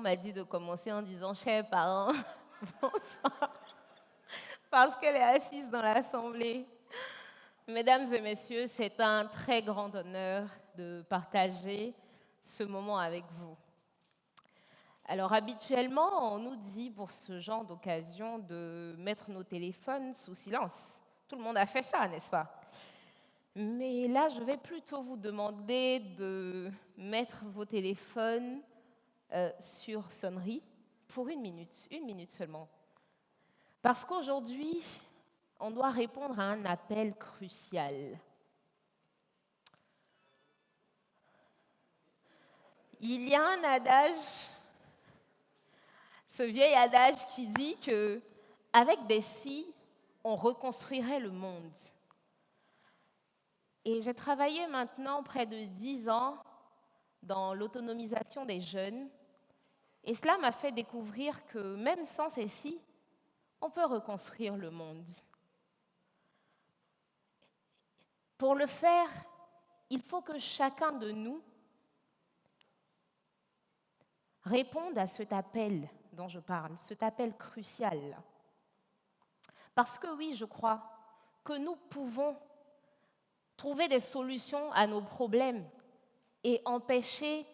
m'a dit de commencer en disant chers parents, bonsoir, parce qu'elle est assise dans l'assemblée. Mesdames et messieurs, c'est un très grand honneur de partager ce moment avec vous. Alors habituellement, on nous dit pour ce genre d'occasion de mettre nos téléphones sous silence. Tout le monde a fait ça, n'est-ce pas? Mais là, je vais plutôt vous demander de mettre vos téléphones sur sonnerie pour une minute seulement. Parce qu'aujourd'hui, on doit répondre à un appel crucial. Il y a un adage, ce vieil adage qui dit que avec des scies, on reconstruirait le monde. Et j'ai travaillé maintenant près de 10 ans dans l'autonomisation des jeunes. Et cela m'a fait découvrir que même sans ces scies, on peut reconstruire le monde. Pour le faire, il faut que chacun de nous réponde à cet appel dont je parle, cet appel crucial. Parce que oui, je crois que nous pouvons trouver des solutions à nos problèmes et empêcher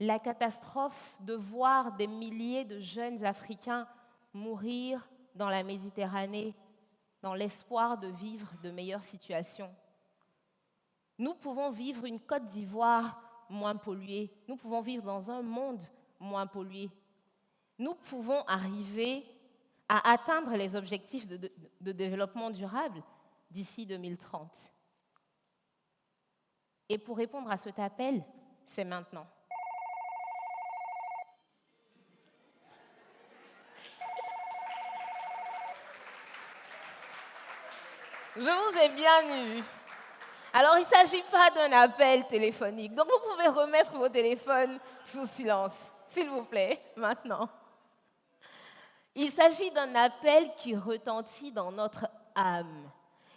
la catastrophe de voir des milliers de jeunes Africains mourir dans la Méditerranée, dans l'espoir de vivre de meilleures situations. Nous pouvons vivre une Côte d'Ivoire moins polluée. Nous pouvons vivre dans un monde moins pollué. Nous pouvons arriver à atteindre les objectifs de développement durable d'ici 2030. Et pour répondre à cet appel, c'est maintenant. Je vous ai bien eu. Alors, il ne s'agit pas d'un appel téléphonique. Donc, vous pouvez remettre vos téléphones sous silence, s'il vous plaît, maintenant. Il s'agit d'un appel qui retentit dans notre âme.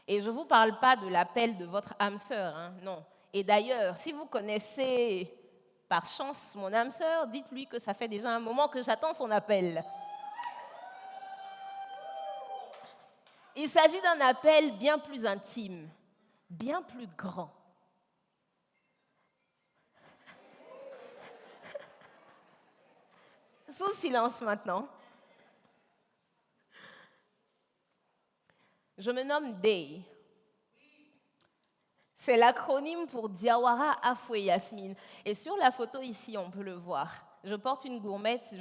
Et je ne vous parle pas de l'appel de votre âme sœur, hein, non. Et d'ailleurs, si vous connaissez par chance mon âme sœur, dites-lui que ça fait déjà un moment que j'attends son appel. Il s'agit d'un appel bien plus intime, bien plus grand. Sous silence maintenant. Je me nomme Day. C'est l'acronyme pour Diawara Afoué Yasmine. Et sur la photo ici, on peut le voir. Je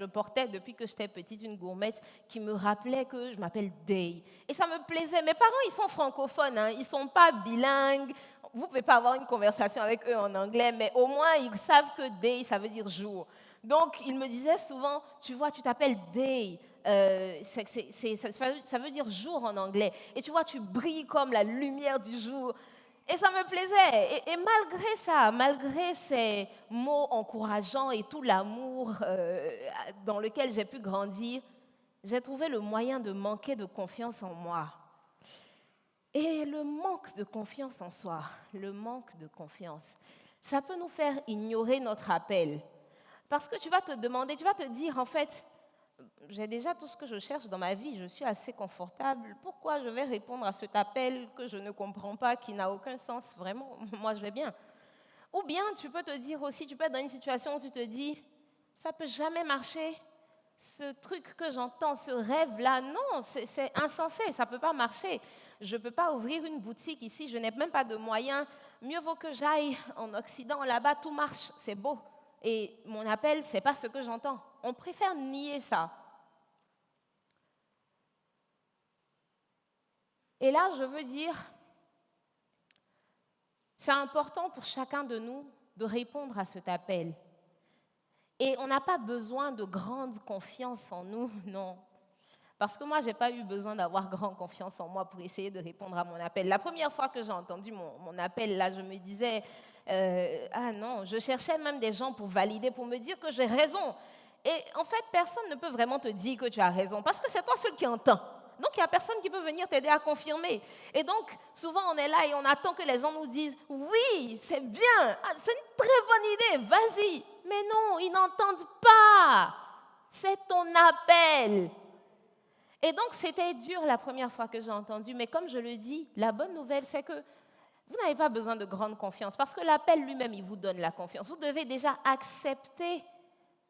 portais depuis que j'étais petite une gourmette qui me rappelait que je m'appelle Day. Et ça me plaisait. Mes parents, ils sont francophones, hein, ils ne sont pas bilingues. Vous ne pouvez pas avoir une conversation avec eux en anglais, mais au moins, ils savent que Day, ça veut dire jour. Donc, ils me disaient souvent, tu vois, tu t'appelles Day. Ça veut dire jour en anglais. Et tu vois, tu brilles comme la lumière du jour. Et ça me plaisait. Et malgré ça, malgré ces mots encourageants et tout l'amour dans lequel j'ai pu grandir, j'ai trouvé le moyen de manquer de confiance en moi. Et le manque de confiance en soi, le manque de confiance, ça peut nous faire ignorer notre appel. Parce que tu vas te demander, tu vas te dire, en fait, j'ai déjà tout ce que je cherche dans ma vie, je suis assez confortable. Pourquoi je vais répondre à cet appel que je ne comprends pas, qui n'a aucun sens? Vraiment, moi je vais bien. Ou bien tu peux te dire aussi, tu peux être dans une situation où tu te dis, ça ne peut jamais marcher. Ce truc que j'entends, ce rêve-là, non, c'est insensé, ça ne peut pas marcher. Je ne peux pas ouvrir une boutique ici, je n'ai même pas de moyens. Mieux vaut que j'aille en Occident, là-bas tout marche, c'est beau. Et mon appel, ce n'est pas ce que j'entends. On préfère nier ça. Et là, je veux dire, c'est important pour chacun de nous de répondre à cet appel. Et on n'a pas besoin de grande confiance en nous, non. Parce que moi, je n'ai pas eu besoin d'avoir grande confiance en moi pour essayer de répondre à mon appel. La première fois que j'ai entendu mon appel, là, je me disais, ah non, je cherchais même des gens pour valider, pour me dire que j'ai raison. Et en fait, personne ne peut vraiment te dire que tu as raison, parce que c'est toi seul qui entends. Donc, il n'y a personne qui peut venir t'aider à confirmer. Et donc, souvent, on est là et on attend que les gens nous disent « Oui, c'est bien, c'est une très bonne idée, vas-y ». Mais non, ils n'entendent pas. C'est ton appel. Et donc, c'était dur la première fois que j'ai entendu, mais comme je le dis, la bonne nouvelle, c'est que vous n'avez pas besoin de grande confiance, parce que l'appel lui-même, il vous donne la confiance. Vous devez déjà accepter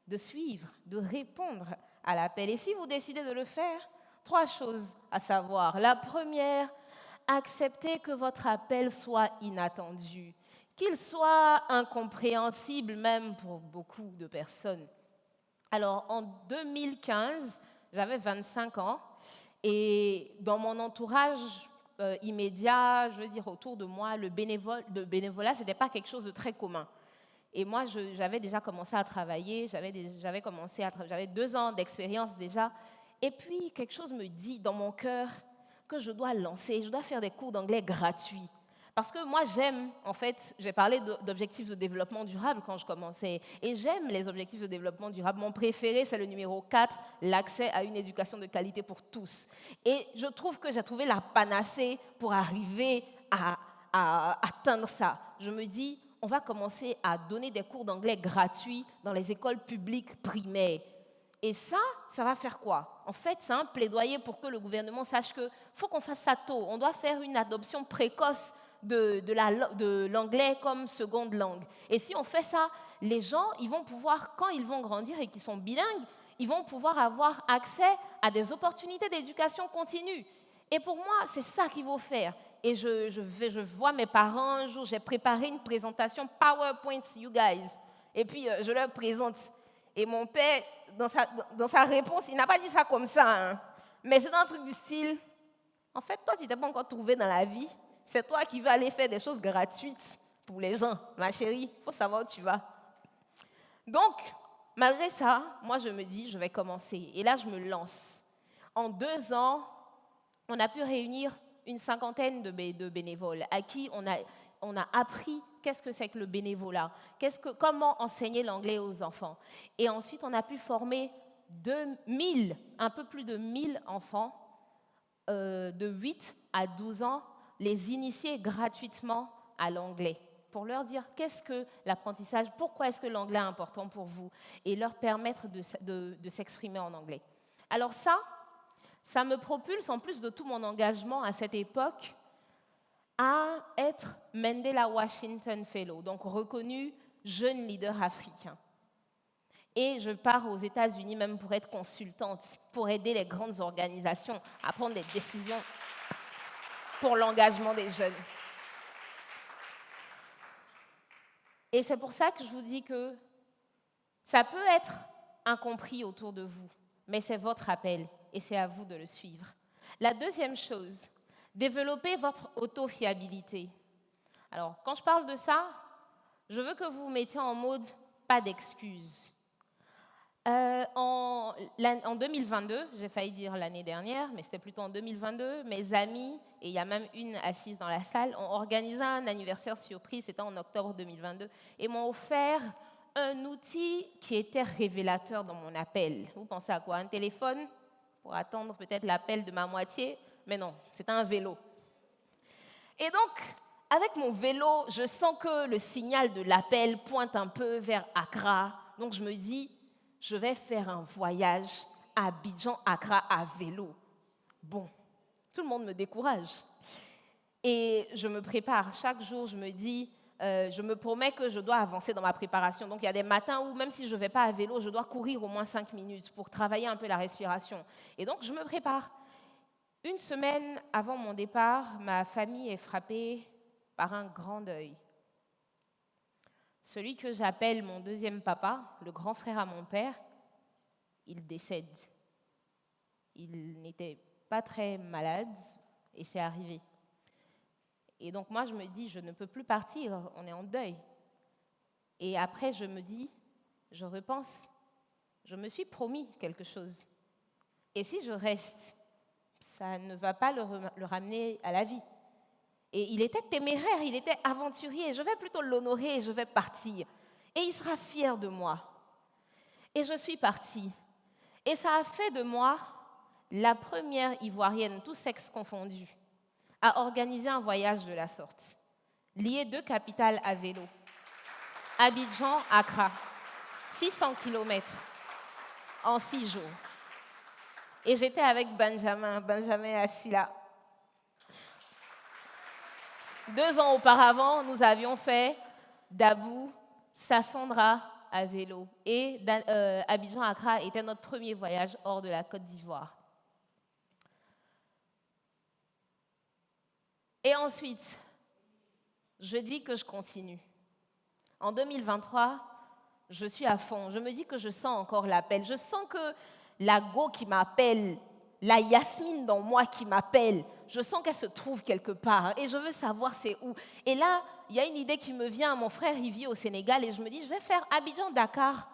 de suivre, de répondre à l'appel. Et si vous décidez de le faire, 3 choses à savoir. La première, acceptez que votre appel soit inattendu, qu'il soit incompréhensible même pour beaucoup de personnes. Alors, en 2015, j'avais 25 ans et dans mon entourage immédiat, je veux dire autour de moi, le bénévolat, ce n'était pas quelque chose de très commun. Et moi, j'avais déjà commencé à travailler, j'avais 2 ans d'expérience déjà. Et puis, quelque chose me dit dans mon cœur que je dois faire des cours d'anglais gratuits. Parce que moi, j'aime, en fait, j'ai parlé d'objectifs de développement durable quand je commençais. Et j'aime les objectifs de développement durable. Mon préféré, c'est le numéro 4, l'accès à une éducation de qualité pour tous. Et je trouve que j'ai trouvé la panacée pour arriver à atteindre ça. Je me dis, on va commencer à donner des cours d'anglais gratuits dans les écoles publiques primaires. Et ça va faire quoi? En fait, c'est un plaidoyer pour que le gouvernement sache qu'il faut qu'on fasse ça tôt. On doit faire une adoption précoce de l'anglais comme seconde langue. Et si on fait ça, les gens, ils vont pouvoir, quand ils vont grandir et qu'ils sont bilingues, ils vont pouvoir avoir accès à des opportunités d'éducation continue. Et pour moi, c'est ça qu'il faut faire. Et je vois mes parents un jour, j'ai préparé une présentation PowerPoint, you guys. Et puis, je leur présente. Et mon père, dans sa réponse, il n'a pas dit ça comme ça, hein, mais c'est un truc du style, en fait, toi, tu ne t'es pas encore trouvé dans la vie. C'est toi qui vas aller faire des choses gratuites pour les gens. Ma chérie, il faut savoir où tu vas. Donc, malgré ça, moi, je me dis, je vais commencer. Et là, je me lance. En 2 ans, on a pu réunir une 50aine de bénévoles à qui on a appris qu'est-ce que c'est que le bénévolat, comment enseigner l'anglais aux enfants. Et ensuite, on a pu former un peu plus de 1000 enfants de 8 à 12 ans, les initier gratuitement à l'anglais pour leur dire qu'est-ce que l'apprentissage, pourquoi est-ce que l'anglais est important pour vous et leur permettre de s'exprimer en anglais. Alors ça me propulse, en plus de tout mon engagement à cette époque, à être Mandela Washington Fellow, donc reconnu jeune leader africain. Et je pars aux États-Unis même pour être consultante, pour aider les grandes organisations à prendre des décisions pour l'engagement des jeunes. Et c'est pour ça que je vous dis que ça peut être incompris autour de vous, mais c'est votre appel et c'est à vous de le suivre. La deuxième chose, développez votre autofiabilité. Alors, quand je parle de ça, je veux que vous vous mettiez en mode pas d'excuses. En 2022, j'ai failli dire l'année dernière, mais c'était plutôt en 2022, mes amis, et il y a même une assise dans la salle, ont organisé un anniversaire surprise, c'était en octobre 2022, et m'ont offert un outil qui était révélateur dans mon appel. Vous pensez à quoi? Un téléphone pour attendre peut-être l'appel de ma moitié? Mais non, c'était un vélo. Et donc, avec mon vélo, je sens que le signal de l'appel pointe un peu vers Accra. Donc, je me dis, je vais faire un voyage à Abidjan-Accra à vélo. Bon, tout le monde me décourage. Et je me prépare. Chaque jour, je me dis, je me promets que je dois avancer dans ma préparation. Donc, il y a des matins où, même si je ne vais pas à vélo, je dois courir au moins 5 minutes pour travailler un peu la respiration. Et donc, je me prépare. Une semaine avant mon départ, ma famille est frappée par un grand deuil. Celui que j'appelle mon deuxième papa, le grand frère à mon père, il décède. Il n'était pas très malade et c'est arrivé. Et donc moi, je me dis, je ne peux plus partir, on est en deuil. Et après, je me dis, je repense, je me suis promis quelque chose. Et si je reste, ça ne va pas le ramener à la vie. Et il était téméraire, il était aventurier. Je vais plutôt l'honorer et je vais partir. Et il sera fier de moi. Et je suis partie. Et ça a fait de moi la première Ivoirienne, tous sexes confondus, à organiser un voyage de la sorte. Lier 2 capitales à vélo. Abidjan, Accra. 600 kilomètres. en 6 jours. Et j'étais avec Benjamin. Benjamin est assis là. 2 ans auparavant, nous avions fait Dabou, Sassandra à vélo. Et Abidjan-Accra était notre premier voyage hors de la Côte d'Ivoire. Et ensuite, je dis que je continue. En 2023, je suis à fond. Je me dis que je sens encore l'appel. Je sens que la Go qui m'appelle, la Yasmine dans moi qui m'appelle, je sens qu'elle se trouve quelque part et je veux savoir c'est où. Et là, il y a une idée qui me vient. Mon frère, il vit au Sénégal et je me dis, je vais faire Abidjan-Dakar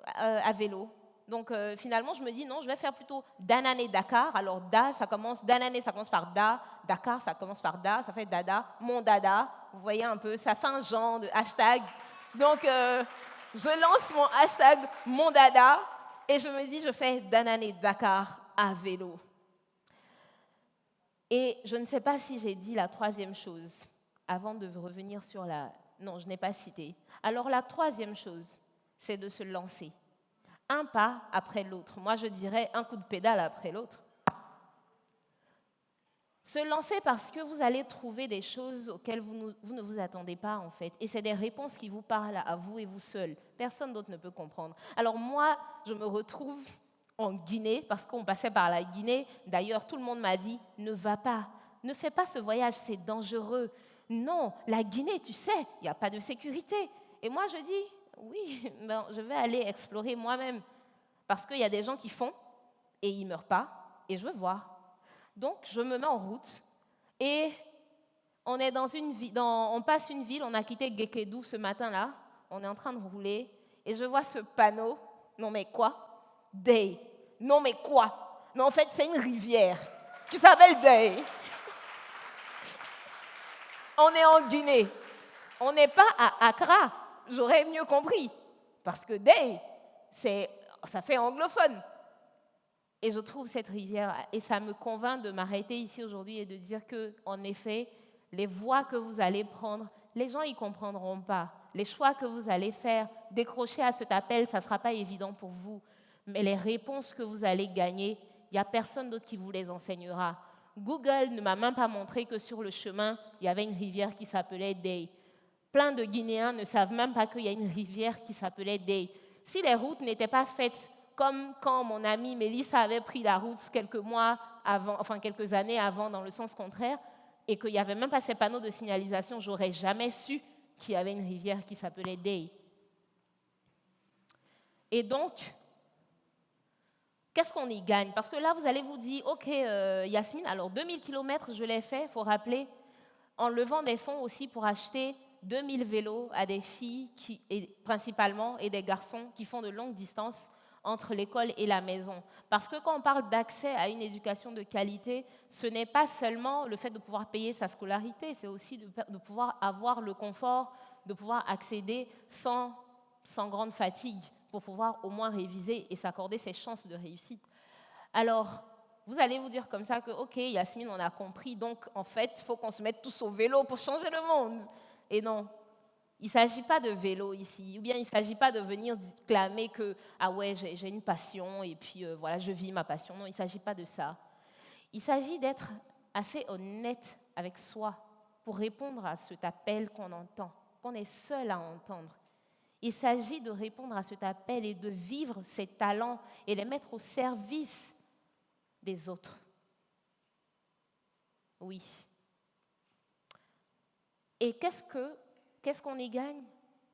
à vélo. Donc finalement, je me dis, non, je vais faire plutôt Danané-Dakar. Alors Danané, ça commence par Da. Dakar, ça commence par Da. Ça fait Dada, mon Dada. Vous voyez un peu, ça fait un genre de hashtag. Donc je lance mon hashtag, mon Dada. Et je me dis, je fais Danané-Dakar à vélo. Et je ne sais pas si j'ai dit la troisième chose avant de revenir sur la... Non, je n'ai pas cité. Alors la troisième chose, c'est de se lancer. Un pas après l'autre. Moi, je dirais un coup de pédale après l'autre. Se lancer parce que vous allez trouver des choses auxquelles vous ne vous attendez pas, en fait. Et c'est des réponses qui vous parlent à vous et vous seul. Personne d'autre ne peut comprendre. Alors moi, je me retrouve en Guinée, parce qu'on passait par la Guinée. D'ailleurs, tout le monde m'a dit, ne va pas, ne fais pas ce voyage, c'est dangereux. Non, la Guinée, tu sais, il n'y a pas de sécurité. Et moi, je dis, oui, ben, je vais aller explorer moi-même. Parce qu'il y a des gens qui font et ils ne meurent pas, et je veux voir. Donc, je me mets en route et on est on passe une ville, on a quitté Gekedou ce matin-là, on est en train de rouler et je vois ce panneau, non mais quoi? Day. Non mais quoi? Non, en fait, c'est une rivière qui s'appelle Day. On est en Guinée. On n'est pas à Accra. J'aurais mieux compris. Parce que Day, ça fait anglophone. Et je trouve cette rivière, et ça me convainc de m'arrêter ici aujourd'hui et de dire que, en effet, les voies que vous allez prendre, les gens y comprendront pas. Les choix que vous allez faire, décrocher à cet appel, ça ne sera pas évident pour vous. Mais les réponses que vous allez gagner, il n'y a personne d'autre qui vous les enseignera. Google ne m'a même pas montré que sur le chemin, il y avait une rivière qui s'appelait Day. Plein de Guinéens ne savent même pas qu'il y a une rivière qui s'appelait Day. Si les routes n'étaient pas faites comme quand mon amie Mélissa avait pris la route quelques années avant, dans le sens contraire, et qu'il n'y avait même pas ces panneaux de signalisation, j'aurais jamais su qu'il y avait une rivière qui s'appelait Day. Et donc, qu'est-ce qu'on y gagne? Parce que là, vous allez vous dire, OK, Yasmine, alors 2000 km, je l'ai fait, il faut rappeler, en levant des fonds aussi pour acheter 2000 vélos à des filles, principalement, et des garçons qui font de longues distances entre l'école et la maison. Parce que quand on parle d'accès à une éducation de qualité, ce n'est pas seulement le fait de pouvoir payer sa scolarité, c'est aussi de pouvoir avoir le confort, de pouvoir accéder sans grande fatigue, pour pouvoir au moins réviser et s'accorder ses chances de réussite. Alors, vous allez vous dire comme ça que, OK, Yasmine, on a compris, donc en fait, il faut qu'on se mette tous au vélo pour changer le monde. Et non, il ne s'agit pas de vélo ici, ou bien il ne s'agit pas de venir clamer que, ah ouais, j'ai une passion et puis voilà, je vis ma passion. Non, il ne s'agit pas de ça. Il s'agit d'être assez honnête avec soi pour répondre à cet appel qu'on entend, qu'on est seul à entendre. Il s'agit de répondre à cet appel et de vivre ses talents et les mettre au service des autres. Oui. Et qu'est-ce qu'on y gagne?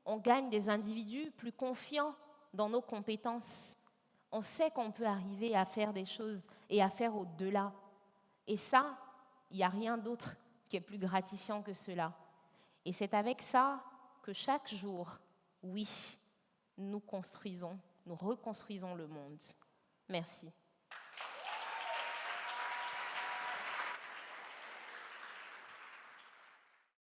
On gagne des individus plus confiants dans nos compétences. On sait qu'on peut arriver à faire des choses et à faire au-delà. Et ça, il n'y a rien d'autre qui est plus gratifiant que cela. Et c'est avec ça que chaque jour, oui, nous reconstruisons le monde. Merci.